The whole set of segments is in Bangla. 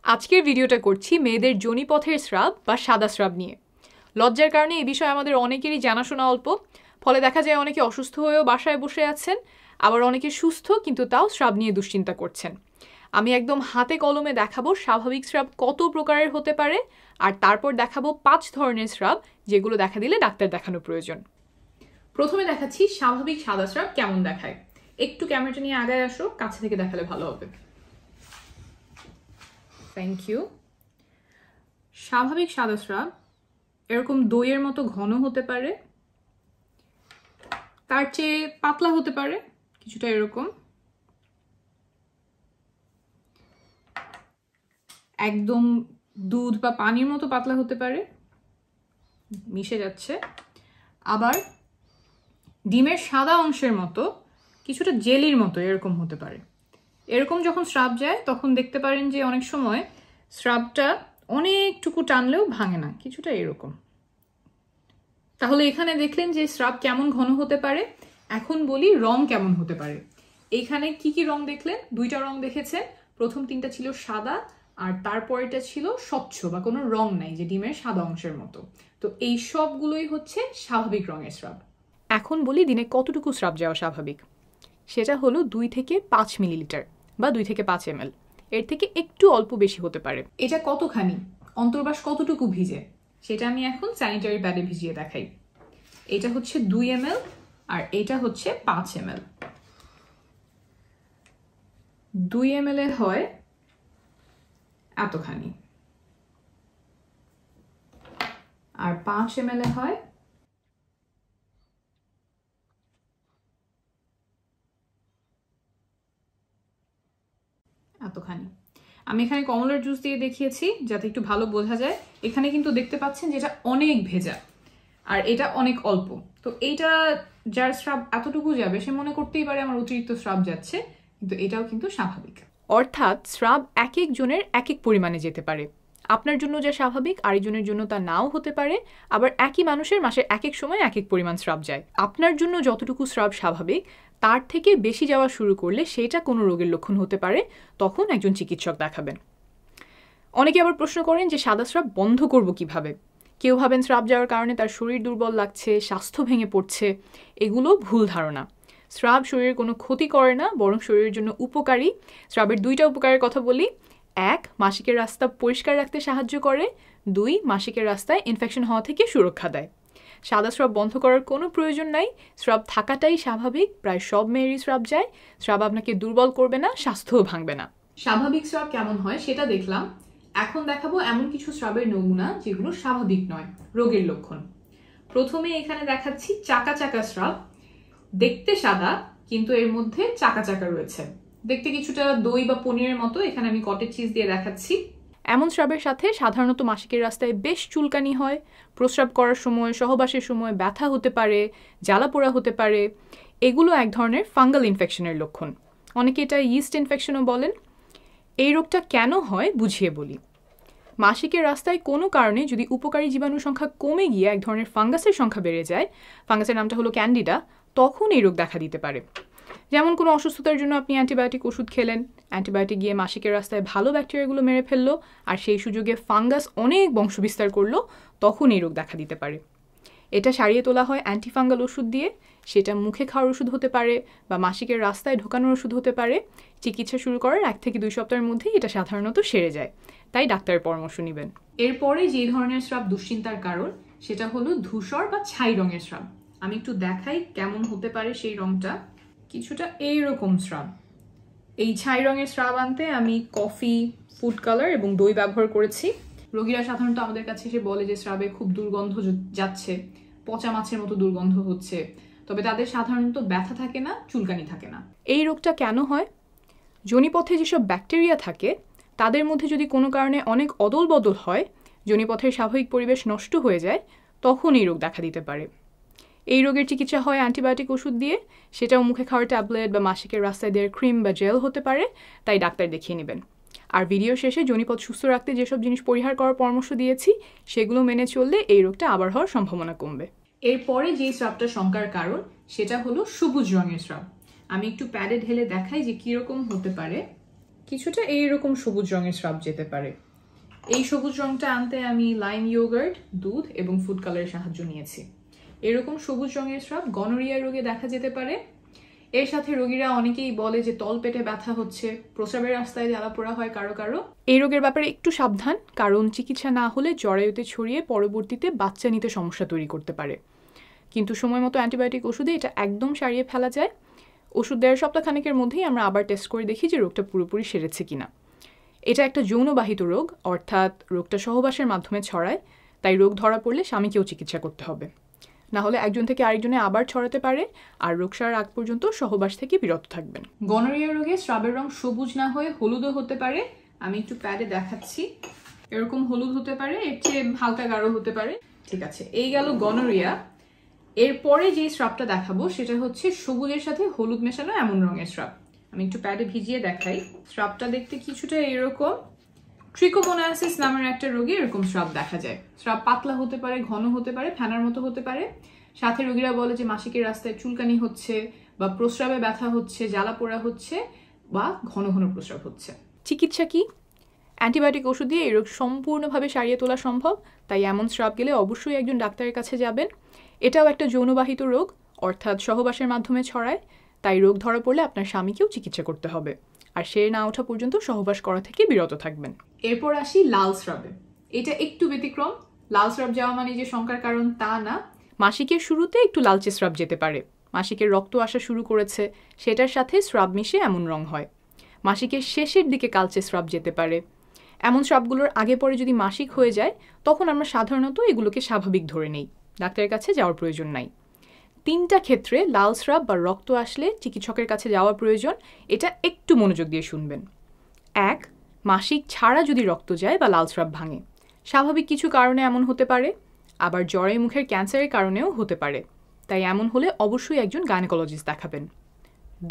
আজকের ভিডিওটা করছি মেয়েদের যোনিপথের স্রাব বা সাদা স্রাব নিয়ে। লজ্জার কারণে এই বিষয়ে আমাদের অনেকেরই জানাশোনা অল্প, ফলে দেখা যায় অনেকে অসুস্থ হয়েও বাসায় বসে আছেন, আবার অনেকে সুস্থ কিন্তু তাও স্রাব নিয়ে দুশ্চিন্তা করছেন। আমি একদম হাতে কলমে দেখাবো স্বাভাবিক স্রাব কত প্রকারের হতে পারে, আর তারপর দেখাবো 5 ধরনের স্রাব যেগুলো দেখা দিলে ডাক্তার দেখানো প্রয়োজন। প্রথমে দেখাচ্ছি স্বাভাবিক সাদা স্রাব কেমন দেখায়। একটু ক্যামেরাটা নিয়ে আগায় আসো, কাছে থেকে দেখালে ভালো হবে। Thank you. স্বাভাবিক সাদা স্রাব এরকম দইয়ের মতো ঘন হতে পারে, তার চেয়ে পাতলা হতে পারে, কিছুটা এরকম, একদম দুধ বা পানির মতো পাতলা হতে পারে, মিশে যাচ্ছে, আবার ডিমের সাদা অংশের মতো কিছুটা জেলির মতো এরকম হতে পারে। এরকম যখন স্রাব যায় তখন দেখতে পারেন যে অনেক সময় স্রাবটা অনেকটুকু টানলেও ভাঙে না, কিছুটা এরকম। তাহলে এখানে দেখলেন যে স্রাব কেমন ঘন হতে পারে। এখন বলি রং কেমন হতে পারে। এইখানে কি কি রং দেখলেন? 2টা রং দেখেছেন। প্রথম 3টা ছিল সাদা, আর তারপরেটা ছিল স্বচ্ছ বা কোনো রং নাই, যে ডিমের সাদা অংশের মতো। তো এই সবগুলোই হচ্ছে স্বাভাবিক রঙের স্রাব। এখন বলি দিনে কতটুকু স্রাব যাওয়া স্বাভাবিক। সেটা হলো 2 থেকে 5 মিলিলিটার বা 2 থেকে 5 ml। এর থেকে একটু অল্প বেশি হতে পারে। এটা কতখানি, অন্তর্বাস কতটুকু ভিজে, সেটা আমি এখন স্যানিটারি প্যাডে ভিজিয়ে দেখাই। এটা হচ্ছে 2 ml আর এটা হচ্ছে 5 ml। 2 ml এ হয় এতখানি, আর 5 ml এ হয় এতখানি। আমি এখানে কমলার জুস দিয়ে দেখিয়েছি যাতে একটু ভালো বোঝা যায়। এখানে কিন্তু দেখতে পাচ্ছেন যেটা অনেক ভেজা আর এটা অনেক অল্প। তো এইটা যার স্রাব এতটুকু যাবে সে মনে করতেই পারে আমার অতিরিক্ত স্রাব যাচ্ছে, কিন্তু এটাও কিন্তু স্বাভাবিক। অর্থাৎ স্রাব এক এক জনের এক এক পরিমাণে যেতে পারে। আপনার জন্য যা স্বাভাবিক আরেকজনের জন্য তা নাও হতে পারে। আবার একই মানুষের মাসে এক এক সময় এক এক পরিমাণ স্রাব যায়। আপনার জন্য যতটুকু স্রাব স্বাভাবিক তার থেকে বেশি যাওয়া শুরু করলে সেটা কোনো রোগের লক্ষণ হতে পারে, তখন একজন চিকিৎসক দেখাবেন। অনেকে আবার প্রশ্ন করেন যে সাদা স্রাব বন্ধ করব কিভাবে। কেউ ভাবেন স্রাব যাওয়ার কারণে তার শরীর দুর্বল লাগছে, স্বাস্থ্য ভেঙে পড়ছে। এগুলো ভুল ধারণা। স্রাব শরীরের কোনো ক্ষতি করে না, বরং শরীরের জন্য উপকারী। স্রাবের 2টা উপকারের কথা বলি। 1, মাসিকের রাস্তা পরিষ্কার রাখতে সাহায্য করে। 2, মাসিকের রাস্তায় ইনফেকশন হওয়া থেকে সুরক্ষা দেয়। সাদা স্রাব বন্ধ করার কোনো প্রয়োজন নাই। স্রাব থাকাটাই স্বাভাবিক। প্রায় সব মেয়েরই স্রাব যায়। স্রাব আপনাকে দুর্বল করবে না, স্বাস্থ্যও ভাঙবে না। স্বাভাবিক স্রাব কেমন হয় সেটা দেখলাম। এখন দেখাবো এমন কিছু স্রাবের নমুনা যেগুলো স্বাভাবিক নয়, রোগের লক্ষণ। প্রথমে এখানে দেখাচ্ছি চাকা চাকা স্রাব। দেখতে সাদা কিন্তু এর মধ্যে চাকা চাকা রয়েছে, দেখতে কিছুটা দই বা পনিরের মতো। এখানে আমি কটেজ চিজ দিয়ে দেখাচ্ছি। এমন স্রাবের সাথে সাধারণত মাসিকের রাস্তায় বেশ চুলকানি হয়। প্রস্রাব করার সময়, সহবাসের সময় ব্যথা হতে পারে, জ্বালা পোড়া হতে পারে। এগুলো এক ধরনের ফাঙ্গাল ইনফেকশনের লক্ষণ। অনেকে এটা ইস্ট ইনফেকশনও বলেন। এই রোগটা কেন হয় বুঝিয়ে বলি। মাসিকের রাস্তায় কোনো কারণে যদি উপকারী জীবাণুর সংখ্যা কমে গিয়ে এক ধরনের ফাঙ্গাসের সংখ্যা বেড়ে যায়, ফাঙ্গাসের নামটা হলো ক্যান্ডিডা, তখন এই রোগ দেখা দিতে পারে। যেমন কোনো অসুস্থতার জন্য আপনি অ্যান্টিবায়োটিক ওষুধ খেলেন, অ্যান্টিবায়োটিক গিয়ে মাসিকের রাস্তায় ভালো ব্যাকটেরিয়াগুলো মেরে ফেললো, আর সেই সুযোগে ফাঙ্গাস অনেক বংশবিস্তার করলো, তখন এই রোগ দেখা দিতে পারে। এটা সারিয়ে তোলা হয় অ্যান্টিফাঙ্গাল ওষুধ দিয়ে। সেটা মুখে খাওয়ার ওষুধ হতে পারে বা মাসিকের রাস্তায় ঢোকানোর ওষুধ হতে পারে। চিকিৎসা শুরু করার 1 থেকে 2 সপ্তাহের মধ্যেই এটা সাধারণত সেরে যায়, তাই ডাক্তারের পরামর্শ নেবেন। এরপরে যে ধরনের স্রাব দুশ্চিন্তার কারণ সেটা হলো ধূসর বা ছাই রঙের স্রাব। আমি একটু দেখাই কেমন হতে পারে সেই রংটা। কিছুটা এইরকম স্রাব। এই ছাই রঙের স্রাব আনতে আমি কফি, ফুড কালার এবং দই ব্যবহার করেছি। রোগীরা সাধারণত আমাদের কাছে এসে বলে যে স্রাবে খুব দুর্গন্ধ যাচ্ছে, পচা মাছের মতো দুর্গন্ধ হচ্ছে, তবে তাদের সাধারণত ব্যথা থাকে না, চুলকানি থাকে না। এই রোগটা কেন হয়? যোনিপথে যেসব ব্যাকটেরিয়া থাকে তাদের মধ্যে যদি কোনো কারণে অনেক অদল বদল হয়, যোনিপথের স্বাভাবিক পরিবেশ নষ্ট হয়ে যায়, তখন এই রোগ দেখা দিতে পারে। এই রোগের চিকিৎসা হয় অ্যান্টিবায়োটিক ওষুধ দিয়ে। সেটাও মুখে খাওয়ার ট্যাবলেট বা মাসিকের রাস্তায় দেওয়ার ক্রিম বা জেল হতে পারে, তাই ডাক্তার দেখিয়ে নেবেন। আর ভিডিও শেষে যোনিপথ সুস্থ রাখতে যেসব জিনিস পরিহার করার পরামর্শ দিয়েছি সেগুলো মেনে চললে এই রোগটা আবার হওয়ার সম্ভাবনা কমবে। এরপরে যে স্রাবটা শঙ্কার কারণ সেটা হলো সবুজ রঙের স্রাব। আমি একটু প্যাডে ঢেলে দেখাই যে কিরকম হতে পারে। কিছুটা এইরকম সবুজ রঙের স্রাব যেতে পারে। এই সবুজ রংটা আনতে আমি লাইম ইয়োগার্ট, দুধ এবং ফুড কালারের সাহায্য নিয়েছি। এরকম সবুজ রঙের স্রাব গনোরিয়া রোগে দেখা যেতে পারে। এর সাথে রোগীরা অনেকেই বলে যে তলপেটে ব্যথা হচ্ছে, প্রস্রাবের রাস্তায় জ্বালাপোড়া হয় কারো কারো। এই রোগের ব্যাপারে একটু সাবধান, কারণ চিকিৎসা না হলে জরায়ুতে ছড়িয়ে পরবর্তীতে বাচ্চা নিতে সমস্যা তৈরি করতে পারে। কিন্তু সময় মতো অ্যান্টিবায়োটিক ওষুধে এটা একদম সারিয়ে ফেলা যায়। ওষুধ দেওয়ার সপ্তাহখানেকের মধ্যেই আমরা আবার টেস্ট করে দেখি যে রোগটা পুরোপুরি সেরেছে কিনা। এটা একটা যৌনবাহিত রোগ, অর্থাৎ রোগটা সহবাসের মাধ্যমে ছড়ায়, তাই রোগ ধরা পড়লে স্বামীকেও চিকিৎসা করতে হবে, না হলে একজন থেকে আরেকজনে আবার ছড়াতে পারে। আর রোগ সারার আগ পর্যন্ত সহবাস থেকে বিরত থাকবেন। গনোরিয়া রোগে স্রাবের রং সবুজ না হয়ে হলুদও হতে পারে। আমি একটু প্যাডে দেখাচ্ছি। এরকম হলুদ হতে পারে, এর চেয়ে হালকা গাঢ় হতে পারে। ঠিক আছে, এই গেল গনোরিয়া। এরপরে যে স্রাবটা দেখাবো সেটা হচ্ছে সবুজের সাথে হলুদ মেশানো এমন রঙের স্রাব। আমি একটু প্যাডে ভিজিয়ে দেখাই। স্রাবটা দেখতে কিছুটা এরকম। ট্রিকোমোনাসিস নামের একটা রোগে এরকম স্রাব দেখা যায়। স্রাব পাতলা হতে পারে, ঘন হতে পারে, ফেনার মতো হতে পারে। সাথে রোগীরা বলে যে মাসিকের রাস্তায় চুলকানি হচ্ছে, বা প্রস্রাবে ব্যথা হচ্ছে, জ্বালা পোড়া হচ্ছে, বা ঘন ঘন প্রস্রাব হচ্ছে। চিকিৎসা কি? অ্যান্টিবায়োটিক ওষুধ দিয়ে এই রোগ সম্পূর্ণভাবে সারিয়ে তোলা সম্ভব, তাই এমন স্রাব গেলে অবশ্যই একজন ডাক্তারের কাছে যাবেন। এটাও একটা যৌনবাহিত রোগ, অর্থাৎ সহবাসের মাধ্যমে ছড়ায়, তাই রোগ ধরা পড়লে আপনার স্বামীকেও চিকিৎসা করতে হবে, আর সেরে না ওঠা পর্যন্ত সহবাস করা থেকে বিরত থাকবেন। এরপর আসি লাল স্রাবে। এটা একটু ব্যতিক্রম। লাল স্রাব যাওয়া মানে যে শঙ্কার কারণ তা না। মাসিকের শুরুতে একটু লালচে স্রাব যেতে পারে। মাসিকের রক্ত আসা শুরু করেছে, সেটার সাথে স্রাব মিশে এমন রং হয়। মাসিকের শেষের দিকে কালচে স্রাব যেতে পারে। এমন স্রাবগুলোর আগে পরে যদি মাসিক হয়ে যায়, তখন আমরা সাধারণত এগুলোকে স্বাভাবিক ধরে নেই, ডাক্তারের কাছে যাওয়ার প্রয়োজন নাই। 3টা ক্ষেত্রে লাল স্রাব বা রক্ত আসলে চিকিৎসকের কাছে যাওয়া প্রয়োজন। এটা একটু মনোযোগ দিয়ে শুনবেন। 1. মাসিক ছাড়া যদি রক্ত যায় বা লাল স্রাব ভাঙে, স্বাভাবিক কিছু কারণে এমন হতে পারে, আবার জ্বরে মুখের ক্যান্সারের কারণেও হতে পারে, তাই এমন হলে অবশ্যই একজন গাইনোকোলজিস্ট দেখাবেন।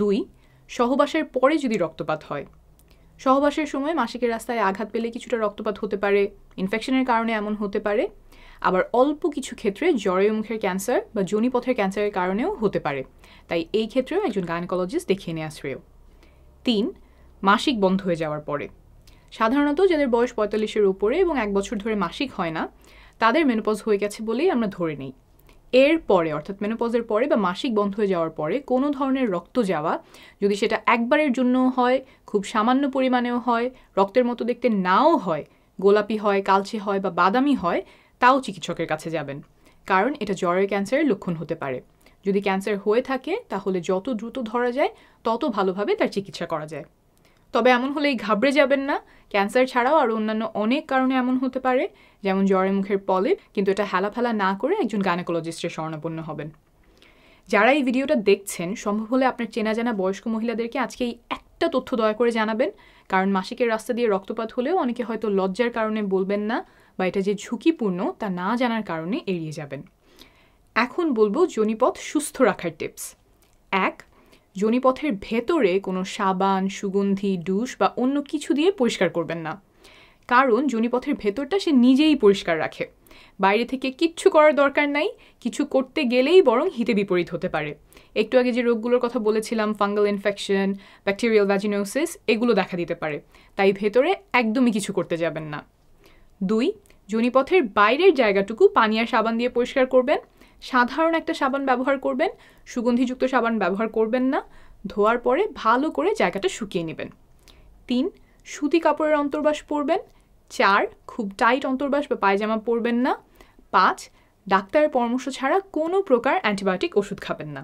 2. সহবাসের পরে যদি রক্তপাত হয়। সহবাসের সময় মাসিকের রাস্তায় আঘাত পেলে কিছুটা রক্তপাত হতে পারে, ইনফেকশনের কারণে এমন হতে পারে, আবার অল্প কিছু ক্ষেত্রে জ্বরে মুখের ক্যান্সার বা যোনিপথের ক্যান্সারের কারণেও হতে পারে, তাই এই ক্ষেত্রেও একজন গাইনোকোলজিস্ট দেখিয়ে নেওয়া শ্রেয়। 3. মাসিক বন্ধ হয়ে যাওয়ার পরে। সাধারণত যাদের বয়স 45-এর উপরে এবং 1 বছর ধরে মাসিক হয় না, তাদের মেনোপজ হয়ে গেছে বলেই আমরা ধরে নিই। এর পরে, অর্থাৎ মেনোপজের পরে বা মাসিক বন্ধ হয়ে যাওয়ার পরে কোনো ধরনের রক্ত যাওয়া, যদি সেটা একবারের জন্য হয়, খুব সামান্য পরিমাণেও হয়, রক্তের মতো দেখতে নাও হয়, গোলাপি হয়, কালচে হয় বা বাদামি হয়, তাও চিকিৎসকের কাছে যাবেন, কারণ এটা জ্বরের ক্যান্সারের লক্ষণ হতে পারে। যদি ক্যান্সার হয়ে থাকে তাহলে যত দ্রুত ধরা যায় তত ভালোভাবে তার চিকিৎসা করা যায়। তবে এমন হলেই ঘাবড়ে যাবেন না। ক্যান্সার ছাড়াও আরও অন্যান্য অনেক কারণে এমন হতে পারে, যেমন জ্বরে মুখের পলিপ, কিন্তু এটা হেলাফেলা না করে একজন গাইনোকোলজিস্টের শরণাপন্ন হবেন। যারা এই ভিডিওটা দেখছেন, সম্ভব হলে আপনার চেনা জানা বয়স্ক মহিলাদেরকে আজকে এই একটা তথ্য দয়া করে জানাবেন, কারণ মাসিকের রাস্তা দিয়ে রক্তপাত হলেও অনেকে হয়তো লজ্জার কারণে বলবেন না, বা এটা যে ঝুঁকিপূর্ণ তা না জানার কারণে এড়িয়ে যাবেন। এখন বলবো যোনিপথ সুস্থ রাখার টিপস। 1. যোনিপথের ভেতরে কোনো সাবান, সুগন্ধি, ডুশ বা অন্য কিছু দিয়ে পরিষ্কার করবেন না, কারণ যোনিপথের ভেতরটা সে নিজেই পরিষ্কার রাখে। বাইরে থেকে কিচ্ছু করার দরকার নাই, কিছু করতে গেলেই বরং হিতে বিপরীত হতে পারে। একটু আগে যে রোগগুলোর কথা বলেছিলাম, ফাঙ্গাল ইনফেকশন, ব্যাকটেরিয়াল ভ্যাজিনোসিস, এগুলো দেখা দিতে পারে, তাই ভেতরে একদমই কিছু করতে যাবেন না। 2. যোনিপথের বাইরের জায়গাটুকু পানি আর সাবান দিয়ে পরিষ্কার করবেন। সাধারণ একটা সাবান ব্যবহার করবেন, সুগন্ধিযুক্ত সাবান ব্যবহার করবেন না। ধোয়ার পরে ভালো করে জায়গাটা শুকিয়ে নেবেন। 3. সুতি কাপড়ের অন্তর্বাস পরবেন। 4. খুব টাইট অন্তর্বাস বা পায়জামা পরবেন না। 5. ডাক্তারের পরামর্শ ছাড়া কোনো প্রকার অ্যান্টিবায়োটিক ওষুধ খাবেন না।